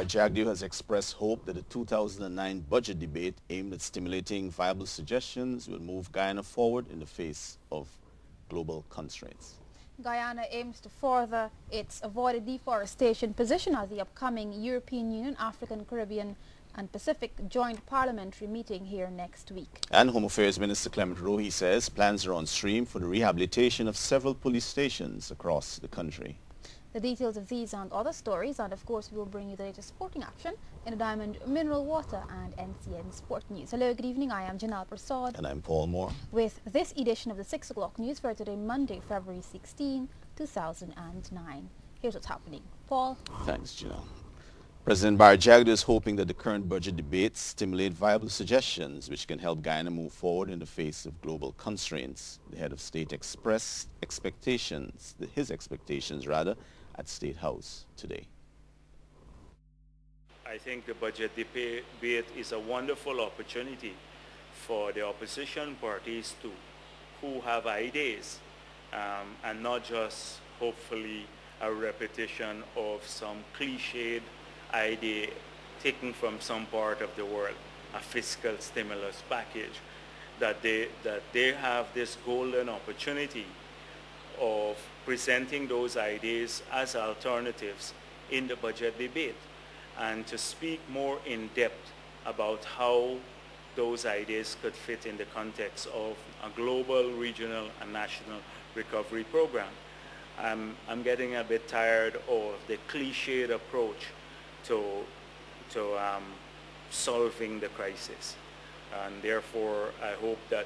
Bar Jagdeo has expressed hope that the 2009 budget debate aimed at stimulating viable suggestions will move Guyana forward in the face of global constraints. Guyana aims to further its avoided deforestation position at the upcoming European Union, African, Caribbean and Pacific Joint Parliamentary meeting here next week. And Home Affairs Minister Clement Rohi says plans are on stream for the rehabilitation of several police stations across the country. The details of these and other stories, and of course we will bring you the latest sporting action in the Diamond Mineral Water and NCN Sport News. Hello, good evening. I am Janelle Prasad. And I'm Paul Moore. With this edition of the 6 o'clock news for today, Monday, February 16, 2009. Here's what's happening. Paul. Thanks, Janelle. President Bar Jagdeo is hoping that the current budget debates stimulate viable suggestions which can help Guyana move forward in the face of global constraints. The head of state expressed his expectations at State House today. I think the budget debate is a wonderful opportunity for the opposition parties who have ideas and not just hopefully a repetition of some cliched idea taken from some part of the world, a fiscal stimulus package, that they have this golden opportunity of presenting those ideas as alternatives in the budget debate and to speak more in depth about how those ideas could fit in the context of a global, regional, and national recovery program. I'm getting a bit tired of the cliched approach to solving the crisis. And therefore, I hope that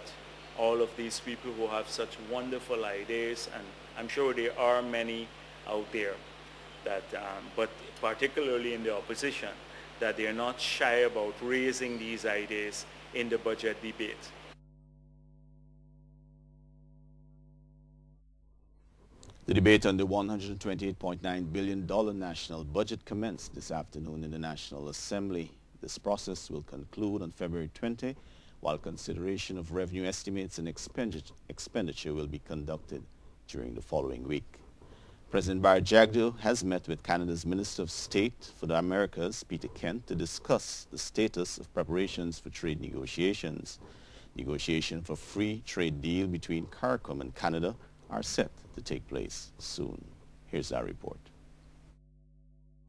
all of these people who have such wonderful ideas, and I'm sure there are many out there, that, but particularly in the opposition, that they're not shy about raising these ideas in the budget debate. The debate on the $128.9 billion national budget commenced this afternoon in the National Assembly. This process will conclude on February 20, while consideration of revenue estimates and expenditure will be conducted during the following week. President Bar Jagdeo has met with Canada's Minister of State for the Americas, Peter Kent, to discuss the status of preparations for trade negotiations. Negotiations for free trade deal between CARICOM and Canada are set to take place soon. Here's our report.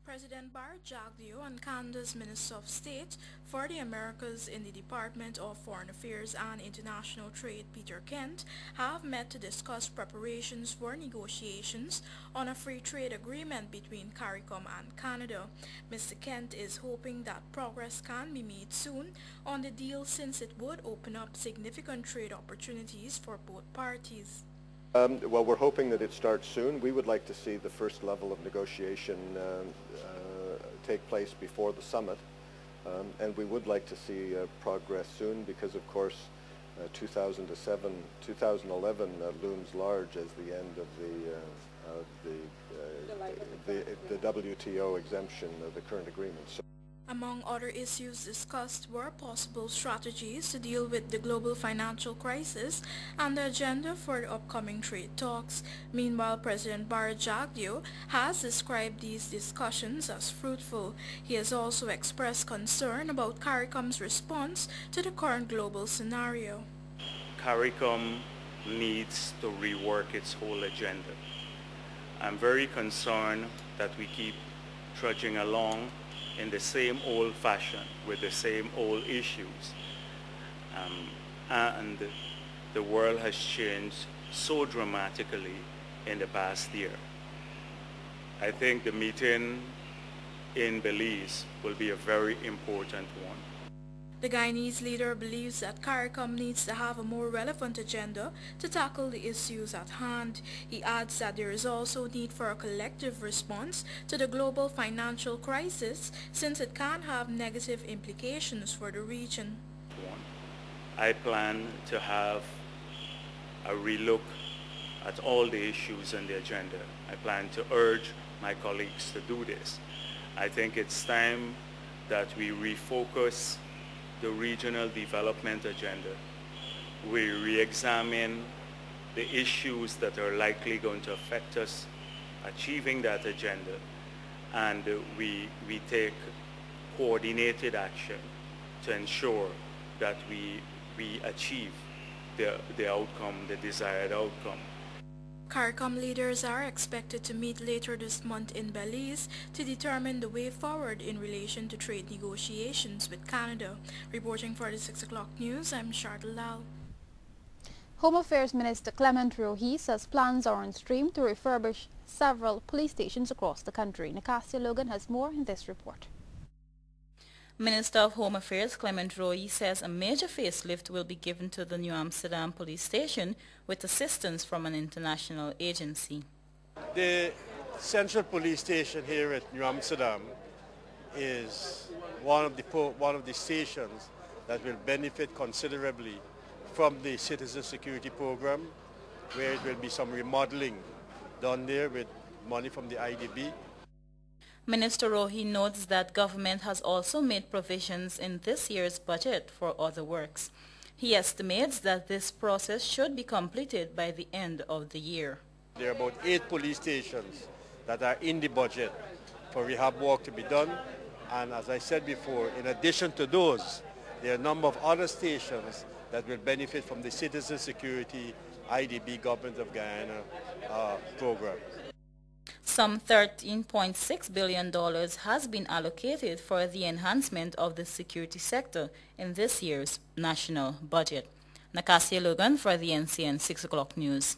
President Bar Jagdeo and Canada's Minister of State for the Americas in the Department of Foreign Affairs and International Trade, Peter Kent, have met to discuss preparations for negotiations on a free trade agreement between CARICOM and Canada. Mr. Kent is hoping that progress can be made soon on the deal since it would open up significant trade opportunities for both parties. Well, we're hoping that it starts soon. We would like to see the first level of negotiation take place before the summit, and we would like to see progress soon because, of course, 2011 looms large as the end of the WTO exemption of the current agreement. So among other issues discussed were possible strategies to deal with the global financial crisis and the agenda for the upcoming trade talks. Meanwhile, President Bar Jagdeo has described these discussions as fruitful. He has also expressed concern about CARICOM's response to the current global scenario. CARICOM needs to rework its whole agenda. I'm very concerned that we keep trudging along in the same old fashion with the same old issues. And the world has changed so dramatically in the past year. I think the meeting in Belize will be a very important one. The Guyanese leader believes that CARICOM needs to have a more relevant agenda to tackle the issues at hand. He adds that there is also need for a collective response to the global financial crisis since it can have negative implications for the region. I plan to have a relook at all the issues on the agenda. I plan to urge my colleagues to do this. I think it's time that we refocus the regional development agenda. We re-examine the issues that are likely going to affect us achieving that agenda, and we take coordinated action to ensure that we achieve the outcome, the desired outcome. CARICOM leaders are expected to meet later this month in Belize to determine the way forward in relation to trade negotiations with Canada. Reporting for the 6 o'clock news, I'm Shardal Lal. Home Affairs Minister Clement Rohi says plans are on stream to refurbish several police stations across the country. Nicasia Logan has more in this report. Minister of Home Affairs Clement Rohi says a major facelift will be given to the New Amsterdam police station with assistance from an international agency. The central police station here at New Amsterdam is one of the stations that will benefit considerably from the Citizen Security Program, where it will be some remodeling done there with money from the IDB. Minister Rohi notes that government has also made provisions in this year's budget for other works. He estimates that this process should be completed by the end of the year. There are about 8 police stations that are in the budget for rehab work to be done. And as I said before, in addition to those, there are a number of other stations that will benefit from the Citizen Security IDB Government of Guyana program. Some $13.6 billion has been allocated for the enhancement of the security sector in this year's national budget. Nicasia Logan for the NCN 6 o'clock news.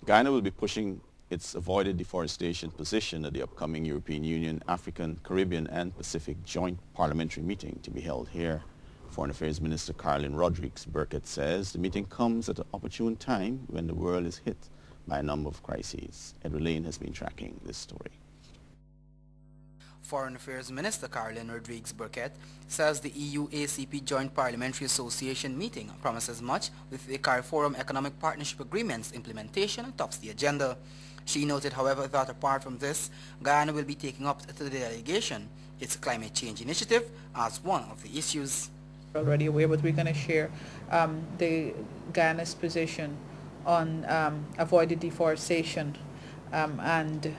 Guyana will be pushing its avoided deforestation position at the upcoming European Union, African, Caribbean and Pacific Joint Parliamentary Meeting to be held here. Foreign Affairs Minister Caroline Rodrigues-Burkett says the meeting comes at an opportune time when the world is hit by a number of crises. Edward Lane has been tracking this story. Foreign Affairs Minister Caroline Rodrigues-Burkett says the EU-ACP Joint Parliamentary Association meeting promises much with the CARIFORUM Economic Partnership Agreement's implementation tops the agenda. She noted, however, that apart from this, Guyana will be taking up to the delegation its climate change initiative as one of the issues. Already aware, but we're going to share the Guyana's position on avoided deforestation and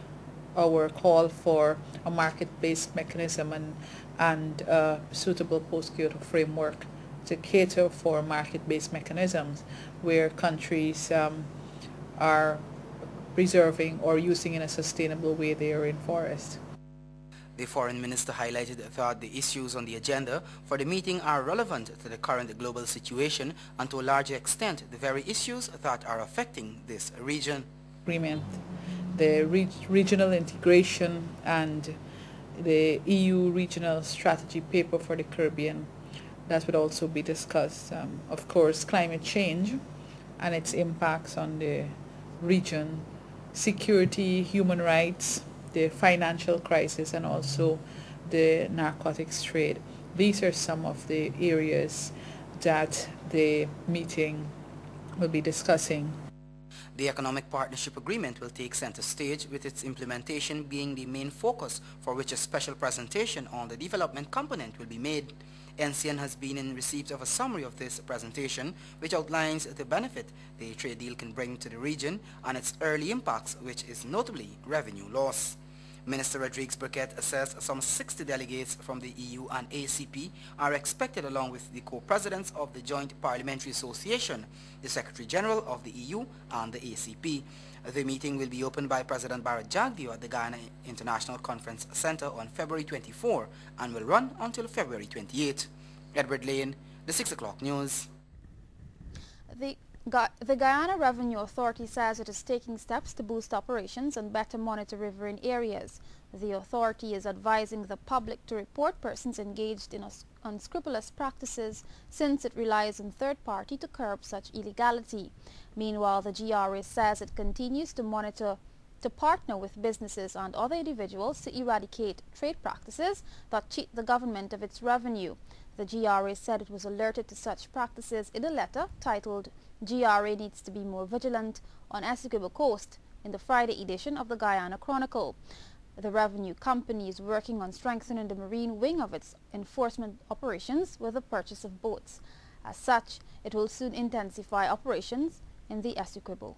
our call for a market-based mechanism and suitable post-Kyoto framework to cater for market-based mechanisms where countries are preserving or using in a sustainable way their rainforest. The foreign minister highlighted that the issues on the agenda for the meeting are relevant to the current global situation and to a large extent the very issues that are affecting this region. Agreement, the regional integration and the EU regional strategy paper for the Caribbean, that would also be discussed. Of course, climate change and its impacts on the region, security, human rights, the financial crisis and also the narcotics trade. These are some of the areas that the meeting will be discussing. The Economic Partnership Agreement will take center stage with its implementation being the main focus, for which a special presentation on the development component will be made. NCN has been in receipt of a summary of this presentation which outlines the benefit the trade deal can bring to the region and its early impacts, which is notably revenue loss. Minister Rodrigues-Burkett says some 60 delegates from the EU and ACP are expected along with the co-presidents of the Joint Parliamentary Association, the Secretary General of the EU and the ACP. The meeting will be opened by President Barrett Jagdeo at the Guyana International Conference Center on February 24 and will run until February 28. Edward Lane, the 6 o'clock news. The Guyana Revenue Authority says it is taking steps to boost operations and better monitor riverine areas. The authority is advising the public to report persons engaged in unscrupulous practices since it relies on third party to curb such illegality. Meanwhile, the GRA says it continues to partner with businesses and other individuals to eradicate trade practices that cheat the government of its revenue. The GRA said it was alerted to such practices in a letter titled "GRA Needs to be More Vigilant" on Essequibo Coast in the Friday edition of the Guyana Chronicle. The revenue company is working on strengthening the marine wing of its enforcement operations with the purchase of boats. As such, it will soon intensify operations in the Essequibo.